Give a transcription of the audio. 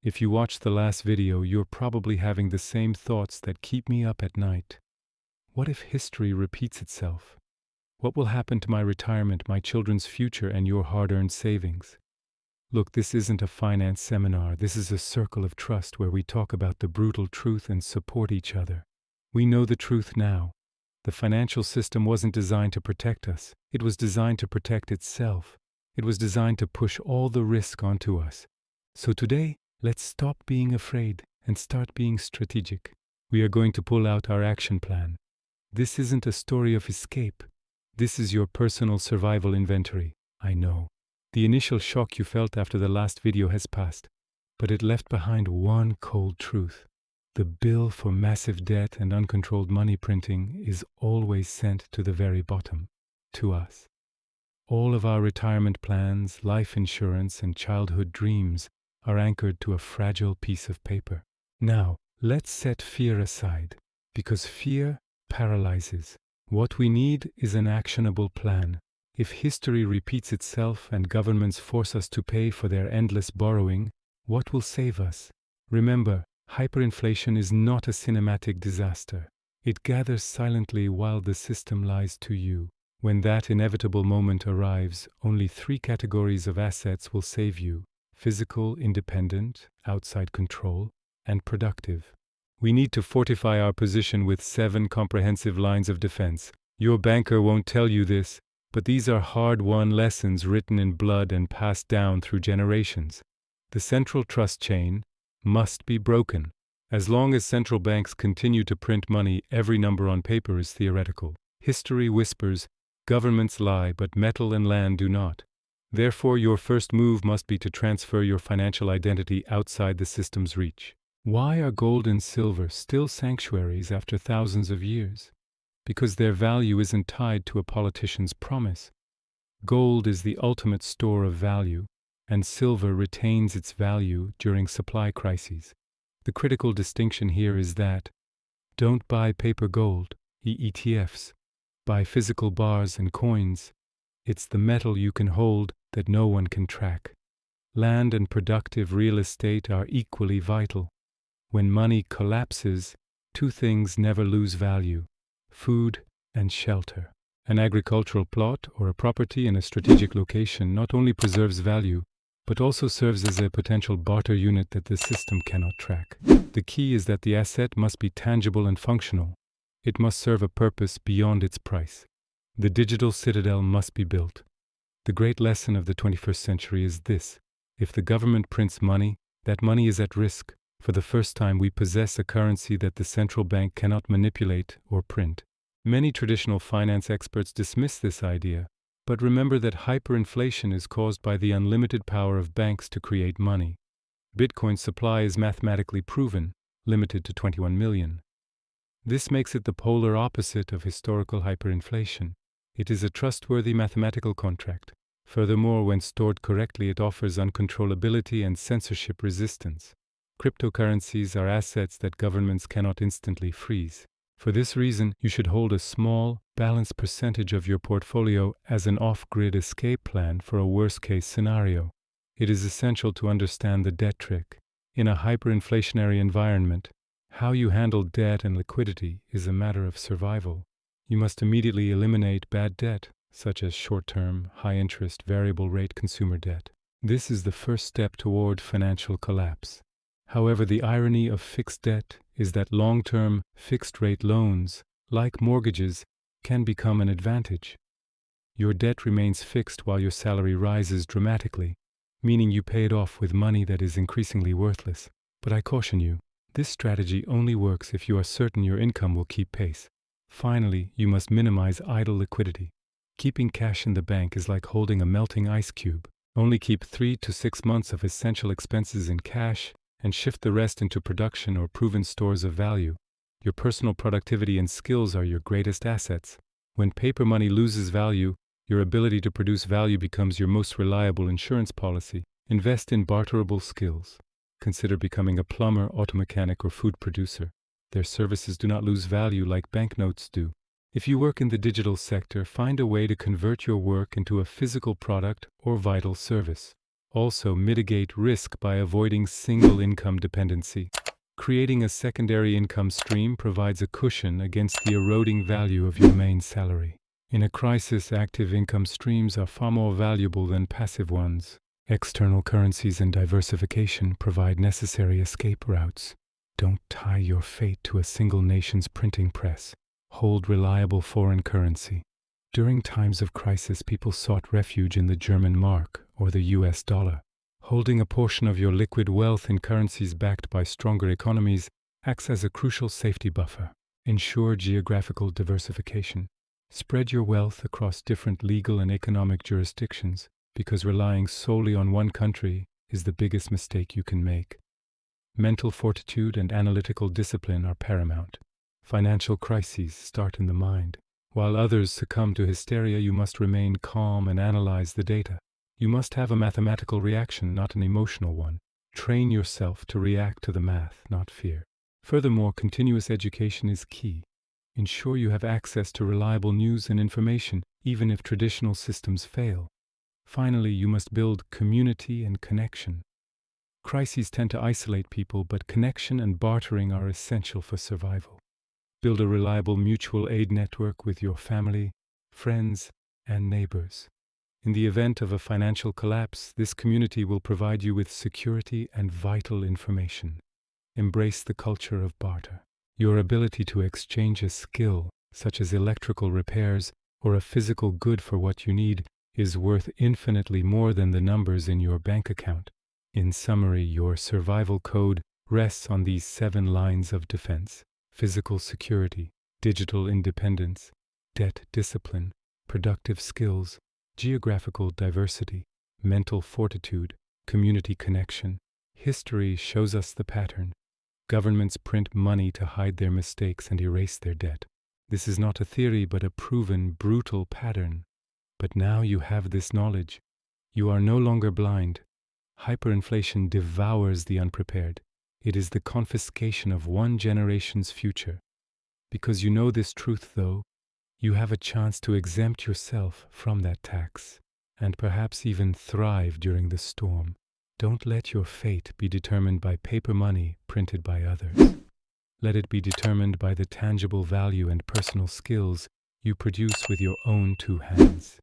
If you watched the last video, you're probably having the same thoughts that keep me up at night. What if history repeats itself? What will happen to my retirement, my children's future, and your hard-earned savings? Look, this isn't a finance seminar. This is a circle of trust where we talk about the brutal truth and support each other. We know the truth now. The financial system wasn't designed to protect us. It was designed to protect itself. It was designed to push all the risk onto us. So today, let's stop being afraid and start being strategic. We are going to pull out our action plan. This isn't a story of escape. This is your personal survival inventory. I know. The initial shock you felt after the last video has passed, but it left behind one cold truth. The bill for massive debt and uncontrolled money printing is always sent to the very bottom, to us. All of our retirement plans, life insurance, and childhood dreams are anchored to a fragile piece of paper. Now, let's set fear aside, because fear paralyzes. What we need is an actionable plan. If history repeats itself and governments force us to pay for their endless borrowing, what will save us? Remember, hyperinflation is not a cinematic disaster. It gathers silently while the system lies to you. When that inevitable moment arrives, only 3 categories of assets will save you: physical, independent, outside control, and productive. We need to fortify our position with 7 comprehensive lines of defense. Your banker won't tell you this, but these are hard-won lessons written in blood and passed down through generations. The central trust chain must be broken. As long as central banks continue to print money, every number on paper is theoretical. History whispers, governments lie, but metal and land do not. Therefore, your first move must be to transfer your financial identity outside the system's reach. Why are gold and silver still sanctuaries after thousands of years? Because their value isn't tied to a politician's promise. Gold is the ultimate store of value, and silver retains its value during supply crises. The critical distinction here is that don't buy paper gold, ETFs. Buy physical bars and coins. It's the metal you can hold that no one can track. Land and productive real estate are equally vital. When money collapses, 2 things never lose value: food and shelter. An agricultural plot or a property in a strategic location not only preserves value, but also serves as a potential barter unit that the system cannot track. The key is that the asset must be tangible and functional. It must serve a purpose beyond its price. The digital citadel must be built. The great lesson of the 21st century is this: if the government prints money, that money is at risk. For the first time, we possess a currency that the central bank cannot manipulate or print. Many traditional finance experts dismiss this idea, but remember that hyperinflation is caused by the unlimited power of banks to create money. Bitcoin's supply is mathematically proven, limited to 21 million. This makes it the polar opposite of historical hyperinflation. It is a trustworthy mathematical contract. Furthermore, when stored correctly, it offers uncontrollability and censorship resistance. Cryptocurrencies are assets that governments cannot instantly freeze. For this reason, you should hold a small, balanced percentage of your portfolio as an off-grid escape plan for a worst-case scenario. It is essential to understand the debt trick. In a hyperinflationary environment, how you handle debt and liquidity is a matter of survival. You must immediately eliminate bad debt, such as short-term, high-interest, variable-rate consumer debt. This is the first step toward financial collapse. However, the irony of fixed debt is that long-term, fixed-rate loans, like mortgages, can become an advantage. Your debt remains fixed while your salary rises dramatically, meaning you pay it off with money that is increasingly worthless. But I caution you, this strategy only works if you are certain your income will keep pace. Finally, you must minimize idle liquidity. Keeping cash in the bank is like holding a melting ice cube. Only keep 3 to 6 months of essential expenses in cash and shift the rest into production or proven stores of value. Your personal productivity and skills are your greatest assets. When paper money loses value, your ability to produce value becomes your most reliable insurance policy. Invest in barterable skills. Consider becoming a plumber, auto mechanic, or food producer. Their services do not lose value like banknotes do. If you work in the digital sector, find a way to convert your work into a physical product or vital service. Also, mitigate risk by avoiding single income dependency. Creating a secondary income stream provides a cushion against the eroding value of your main salary. In a crisis, active income streams are far more valuable than passive ones. External currencies and diversification provide necessary escape routes. Don't tie your fate to a single nation's printing press. Hold reliable foreign currency. During times of crisis, people sought refuge in the German mark or the US dollar. Holding a portion of your liquid wealth in currencies backed by stronger economies acts as a crucial safety buffer. Ensure geographical diversification. Spread your wealth across different legal and economic jurisdictions, because relying solely on one country is the biggest mistake you can make. Mental fortitude and analytical discipline are paramount. Financial crises start in the mind. While others succumb to hysteria, you must remain calm and analyze the data. You must have a mathematical reaction, not an emotional one. Train yourself to react to the math, not fear. Furthermore, continuous education is key. Ensure you have access to reliable news and information, even if traditional systems fail. Finally, you must build community and connection. Crises tend to isolate people, but connection and bartering are essential for survival. Build a reliable mutual aid network with your family, friends, and neighbors. In the event of a financial collapse, this community will provide you with security and vital information. Embrace the culture of barter. Your ability to exchange a skill, such as electrical repairs, or a physical good for what you need, is worth infinitely more than the numbers in your bank account. In summary, your survival code rests on these 7 lines of defense: physical security, digital independence, debt discipline, productive skills, geographical diversity, mental fortitude, community connection. History shows us the pattern. Governments print money to hide their mistakes and erase their debt. This is not a theory, but a proven, brutal pattern. But now you have this knowledge. You are no longer blind. Hyperinflation devours the unprepared. It is the confiscation of one generation's future. Because you know this truth, though, you have a chance to exempt yourself from that tax, and perhaps even thrive during the storm. Don't let your fate be determined by paper money printed by others. Let it be determined by the tangible value and personal skills you produce with your own 2 hands.